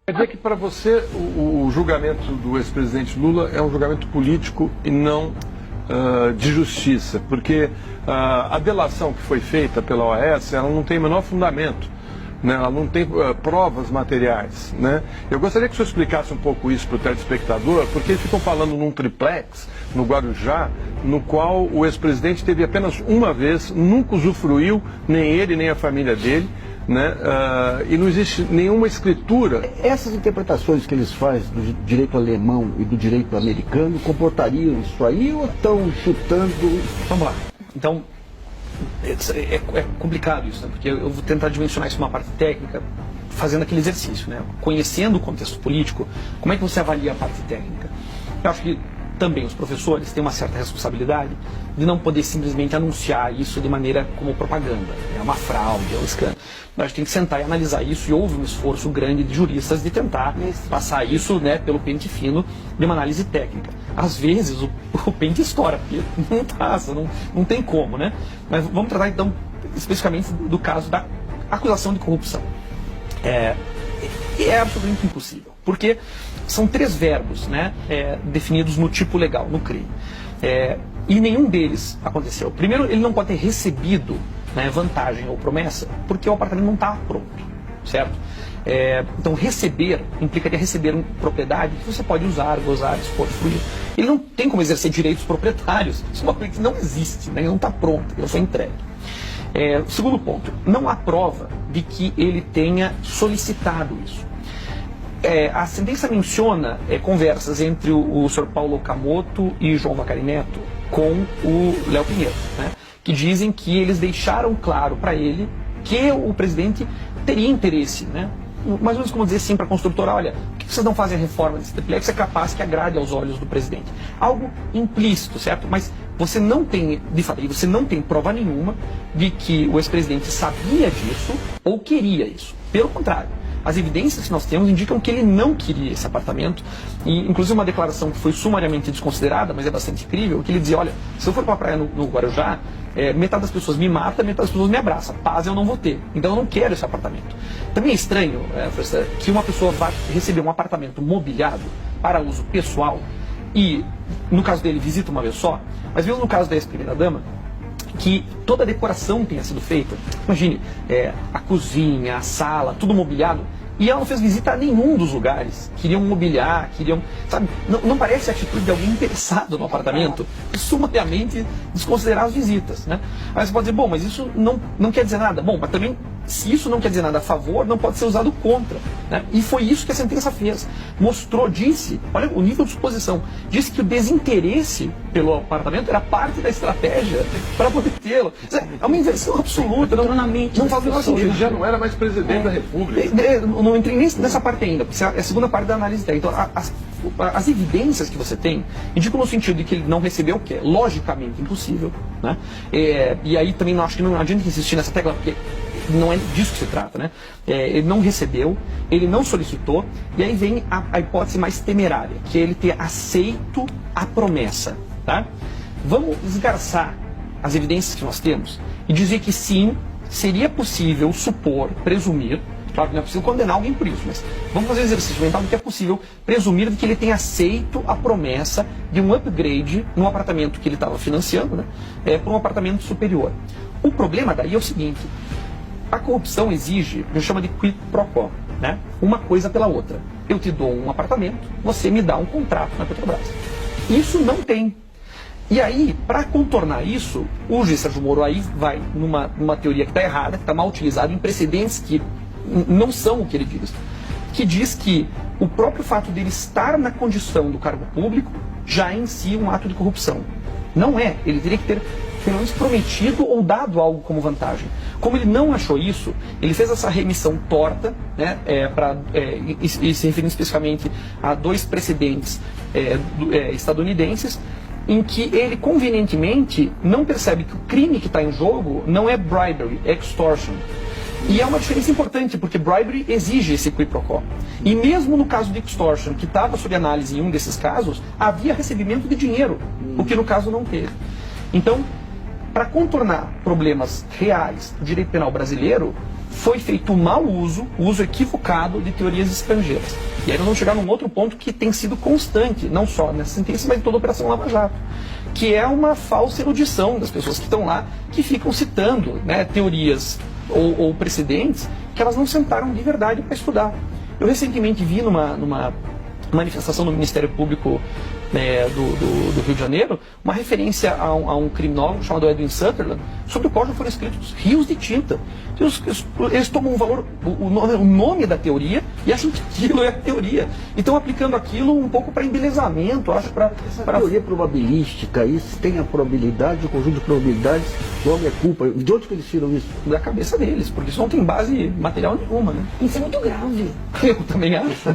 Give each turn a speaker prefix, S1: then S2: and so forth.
S1: Quer dizer que para você o julgamento do ex-presidente Lula é um julgamento político e não de justiça, porque a delação que foi feita pela OAS, ela não tem o menor fundamento, né? Ela não tem provas materiais, né? Eu gostaria que o senhor explicasse um pouco isso para o telespectador, porque eles ficam falando num triplex, no Guarujá, no qual o ex-presidente teve apenas uma vez, nunca usufruiu, nem ele nem a família dele, né? E não existe nenhuma escritura.
S2: Essas interpretações que eles fazem do direito alemão e do direito americano comportariam isso aí ou estão chutando?
S3: Vamos lá. Então, é complicado isso, né? Porque eu vou tentar dimensionar isso numa parte técnica, fazendo aquele exercício, né? Conhecendo o contexto político, como é que você avalia a parte técnica? Eu acho que também os professores têm uma certa responsabilidade de não poder simplesmente anunciar isso de maneira como propaganda. É uma fraude, é um escândalo. A gente tem que sentar e analisar isso, e houve um esforço grande de juristas de tentar passar isso, né, pelo pente fino de uma análise técnica. Às vezes o pente estoura, porque não passa, não tem como, né? Mas vamos tratar então especificamente do caso da acusação de corrupção. É absolutamente impossível, porque são 3 verbos, né, definidos no tipo legal, no crime. E nenhum deles aconteceu. Primeiro, ele não pode ter recebido, né, vantagem ou promessa, porque o apartamento não está pronto, certo? Então, receber implicaria receber uma propriedade que você pode usar, gozar, expor, fruir. Ele não tem como exercer direitos proprietários. Isso é uma coisa que não existe, né? Ele não está pronto, ele não foi entregue. Segundo ponto, não há prova de que ele tenha solicitado isso. A sentença menciona conversas entre o Sr. Paulo Okamoto e João Vacari Neto com o Léo Pinheiro, né, que dizem que eles deixaram claro para ele que o presidente teria interesse, né, mais ou menos como dizer assim para a construtora: olha, por que vocês não fazem a reforma desse triplex? É capaz que agrade aos olhos do presidente. Algo implícito, certo? Mas você não tem, de fato, você não tem prova nenhuma de que o ex-presidente sabia disso ou queria isso. Pelo contrário, as evidências que nós temos indicam que ele não queria esse apartamento, e inclusive uma declaração que foi sumariamente desconsiderada, mas é bastante incrível, que ele dizia: olha, se eu for para a praia no Guarujá, metade das pessoas me mata, metade das pessoas me abraça, paz eu não vou ter, então eu não quero esse apartamento. Também é estranho, que uma pessoa vá receber um apartamento mobiliado para uso pessoal e, no caso dele, visita uma vez só, mas mesmo no caso da ex-primeira-dama, que toda a decoração tenha sido feita. Imagine, a cozinha, a sala, tudo mobiliado, e ela não fez visita a nenhum dos lugares. Queriam mobiliar, sabe, não parece a atitude de alguém interessado no apartamento, sumariamente desconsiderar as visitas, né? Aí você pode dizer: bom, mas isso não quer dizer nada. Bom, mas também, se isso não quer dizer nada a favor, não pode ser usado contra, né? E foi isso que a sentença fez. Mostrou, disse, olha o nível de suposição, disse que o desinteresse pelo apartamento era parte da estratégia para poder tê-lo. É uma inversão absoluta. Não faz o menor sentido.
S1: Ele já não era mais presidente da República.
S3: Não entrei nessa parte ainda, porque é a segunda parte da análise técnica. Então, as evidências que você tem indicam no sentido de que ele não recebeu o que é logicamente impossível, né? E aí também acho que não adianta insistir nessa tecla, porque não é disso que se trata, né? Ele não recebeu, ele não solicitou, e aí vem a hipótese mais temerária, que é ele ter aceito a promessa, tá? Vamos esgarçar as evidências que nós temos e dizer que sim, seria possível supor, presumir. Claro que não é possível condenar alguém por isso, mas vamos fazer um exercício mental de que é possível presumir de que ele tenha aceito a promessa de um upgrade no apartamento que ele estava financiando, né, para um apartamento superior. O problema daí é o seguinte: a corrupção exige, a gente chama de quid pro quo, né, uma coisa pela outra. Eu te dou um apartamento, você me dá um contrato na Petrobras. Isso não tem. E aí, para contornar isso, o juiz Sérgio Moro aí vai numa teoria que está errada, que está mal utilizada, em precedentes que não são o que ele diz, que diz que o próprio fato dele estar na condição do cargo público já é em si um ato de corrupção. Não é. Ele teria que ter pelo menos prometido ou dado algo como vantagem. Como ele não achou isso, ele fez essa remissão torta, né, e se referindo especificamente a 2 precedentes estadunidenses, em que ele convenientemente não percebe que o crime que está em jogo não é bribery, é extortion. E é uma diferença importante, porque bribery exige esse quid pro quo. E mesmo no caso de extortion, que estava sob análise em um desses casos, havia recebimento de dinheiro, o que no caso não teve. Então, para contornar problemas reais do direito penal brasileiro, foi feito mau uso, o uso equivocado de teorias estrangeiras. E aí nós vamos chegar num outro ponto que tem sido constante, não só nessa sentença, mas em toda a Operação Lava Jato, que é uma falsa erudição das pessoas que estão lá, que ficam citando, né, teorias ou precedentes que elas não sentaram de verdade para estudar. Eu recentemente vi numa manifestação do Ministério Público do Rio de Janeiro, uma referência a um criminólogo chamado Edwin Sutherland, sobre o qual já foram escritos rios de tinta. Eles tomam um valor, o nome da teoria, e acham que aquilo é a teoria. E estão aplicando aquilo um pouco para embelezamento, acho, para...
S2: teoria probabilística, isso tem a probabilidade, o conjunto de probabilidades, logo é culpa. De onde que eles tiram isso?
S3: Da cabeça deles, porque isso não tem base material nenhuma, né?
S4: Isso é muito grave.
S3: Eu também acho.